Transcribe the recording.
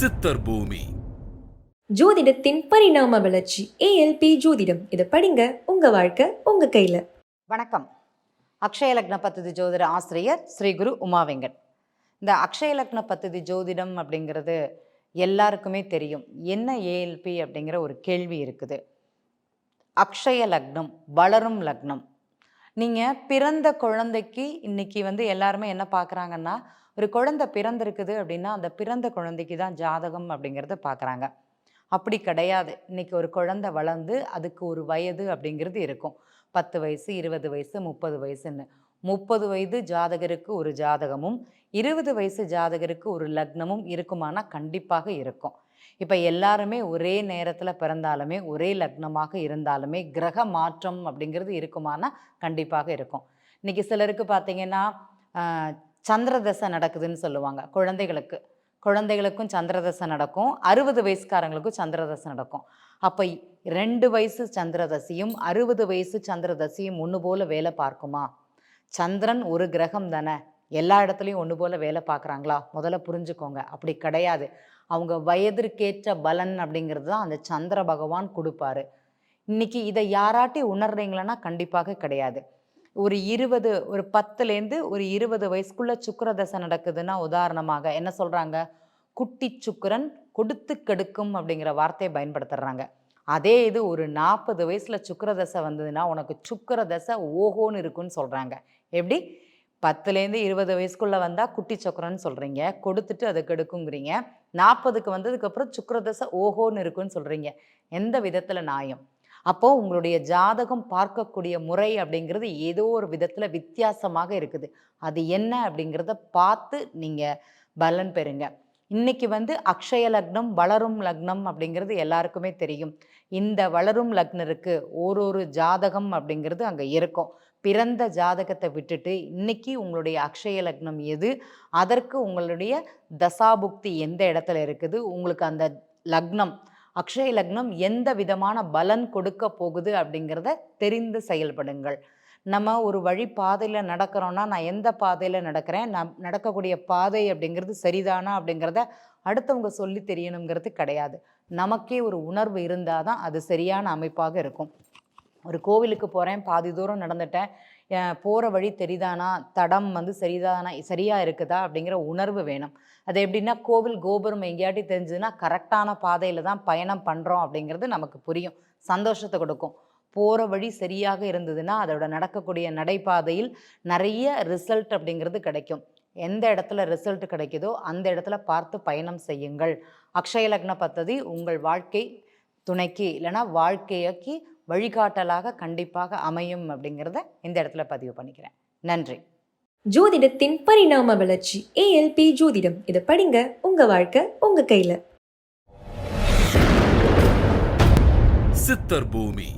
சித்தர் பூமி ஜோதிடத்தின் பரிணாம வளர்ச்சி ஏஎல்பி ஜோதிடம். இதை படிங்க, உங்க வாழ்க்கை உங்க கையில. வணக்கம். அக்ஷய லக்ன பத்ததி ஜோதிட ஆசிரியர் ஸ்ரீ குரு உமா வெங்கட். இந்த அக்ஷய லக்ன பத்ததி ஜோதிடம் அப்படிங்கிறது எல்லாருக்குமே தெரியும். என்ன ஏஎல்பி அப்படிங்கிற ஒரு கேள்வி இருக்குது. அக்ஷய லக்னம், வளரும் லக்னம். நீங்கள் பிறந்த குழந்தைக்கு இன்னைக்கு எல்லாருமே என்ன பார்க்குறாங்கன்னா, ஒரு குழந்தை பிறந்திருக்குது அப்படின்னா அந்த பிறந்த குழந்தைக்கு தான் ஜாதகம் அப்படிங்கிறத பார்க்குறாங்க. அப்படி கிடையாது. இன்னைக்கு ஒரு குழந்தை வளர்ந்து அதுக்கு ஒரு வயது அப்படிங்கிறது இருக்கும். 10 வயசு, 20 வயசு, 30 வயசுன்னு. 30 வயது ஜாதகருக்கு ஒரு ஜாதகமும் 20 வயசு ஜாதகருக்கு ஒரு லக்னமும் இருக்குமானா கண்டிப்பாக இருக்கும். இப்போ எல்லாருமே ஒரே நேரத்தில் பிறந்தாலுமே ஒரே லக்னமாக இருந்தாலுமே கிரக மாற்றம் அப்படிங்கிறது இருக்குமானா கண்டிப்பாக இருக்கும். இன்றைக்கி சிலருக்கு பார்த்திங்கன்னா சந்திரதசை நடக்குதுன்னு சொல்லுவாங்க. குழந்தைகளுக்கும் சந்திரதசை நடக்கும், 60 வயசுக்காரங்களுக்கும் சந்திரதசை நடக்கும். அப்போ 2 வயசு சந்திரதசையும் 60 வயசு சந்திரதசையும் ஒன்று போல் வேலை பார்க்குமா? சந்திரன் ஒரு கிரகம் தானே, எல்லா இடத்துலையும் ஒன்று போல் வேலை பார்க்குறாங்களா? முதல்ல புரிஞ்சுக்கோங்க. அப்படி கிடையாது. அவங்க வயதிற்கேற்ற பலன் அப்படிங்கிறது தான் அந்த சந்திர பகவான் கொடுப்பாரு. இன்னைக்கு இதை யாராட்டி உணர்றீங்களன்னா கண்டிப்பாக கிடையாது. ஒரு 10லேருந்து ஒரு 20 வயசுக்குள்ளே சுக்கிரதசை நடக்குதுன்னா உதாரணமாக என்ன சொல்கிறாங்க? குட்டி சுக்கிரன் கொடுத்து கெடுக்கும் அப்படிங்கிற வார்த்தையை பயன்படுத்துகிறாங்க. அதே இது ஒரு 40 வயசில் சுக்கிரதசை வந்ததுன்னா உனக்கு சுக்கிரதசை ஓஹோன்னு இருக்குன்னு சொல்கிறாங்க. எப்படி? 10லேருந்து 20 வயசுக்குள்ளே வந்தால் குட்டி சுக்கிரன்னு சொல்கிறீங்க, கொடுத்துட்டு அதை கெடுக்குங்கிறீங்க. 40க்கு வந்ததுக்கப்புறம் சுக்கிரதசை ஓஹோன்னு இருக்குன்னு சொல்கிறீங்க. எந்த விதத்தில் நியாயம்? அப்போது உங்களுடைய ஜாதகம் பார்க்கக்கூடிய முறை அப்படிங்கிறது ஏதோ ஒரு விதத்தில் வித்தியாசமாக இருக்குது. அது என்ன அப்படிங்கிறத பார்த்து நீங்கள் பலன் பெறுங்க. இன்றைக்கி அக்ஷய லக்னம், வளரும் லக்னம் அப்படிங்கிறது எல்லாருக்குமே தெரியும். இந்த வளரும் லக்னருக்கு ஒரு ஜாதகம் அப்படிங்கிறது அங்கே இருக்கும். பிறந்த ஜாதகத்தை விட்டுட்டு இன்றைக்கி உங்களுடைய அக்ஷய லக்னம் எது, அதற்கு உங்களுடைய தசாபுக்தி எந்த இடத்துல இருக்குது, உங்களுக்கு அந்த லக்னம் அக்ஷய லக்னம் எந்த விதமான பலன் கொடுக்க போகுது அப்படிங்கிறத தெரிந்து செயல்படுங்கள். நம்ம ஒரு வழி பாதையில் நடக்கிறோன்னா, நான் எந்த பாதையில் நடக்கிறேன், நான் நடக்கக்கூடிய பாதை அப்படிங்கிறது சரிதானா அப்படிங்கிறத அடுத்தவங்க சொல்லி தெரியணுங்கிறது கிடையாது. நமக்கே ஒரு உணர்வு இருந்தால் தான் அது சரியான அமைப்பாக இருக்கும். ஒரு கோவிலுக்கு போகிறேன், பாதி தூரம் நடந்துட்டேன், போகிற வழி தெரிதானா, தடம் சரியாக இருக்குதா அப்படிங்கிற உணர்வு வேணும். அது எப்படின்னா, கோவில் கோபுரம் எங்கேயாட்டி தெரிஞ்சதுன்னா கரெக்டான பாதையில் தான் பயணம் பண்ணுறோம் அப்படிங்கிறது நமக்கு புரியும், சந்தோஷத்தை கொடுக்கும். போகிற வழி சரியாக இருந்ததுன்னா அதோட நடக்கக்கூடிய நடைபாதையில் நிறைய ரிசல்ட் அப்படிங்கிறது கிடைக்கும். எந்த இடத்துல ரிசல்ட் கிடைக்குதோ அந்த இடத்துல பார்த்து பயணம் செய்யுங்கள். அக்ஷய லக்ன பத்ததி உங்கள் வாழ்க்கை துணைக்கு இல்லைனா வாழ்க்கைக்கு வழிகாட்டலாக கண்டிப்பாக அமையும் அப்படிங்கிறத இந்த இடத்துல பதிவு பண்ணிக்கிறேன். நன்றி. ஜோதிடத்தின் பரிணாம வளர்ச்சி ஏஎல்பி ஜோதிடம். இதை படிங்க, உங்க வாழ்க்கை உங்க கையில. சித்தர் பூமி.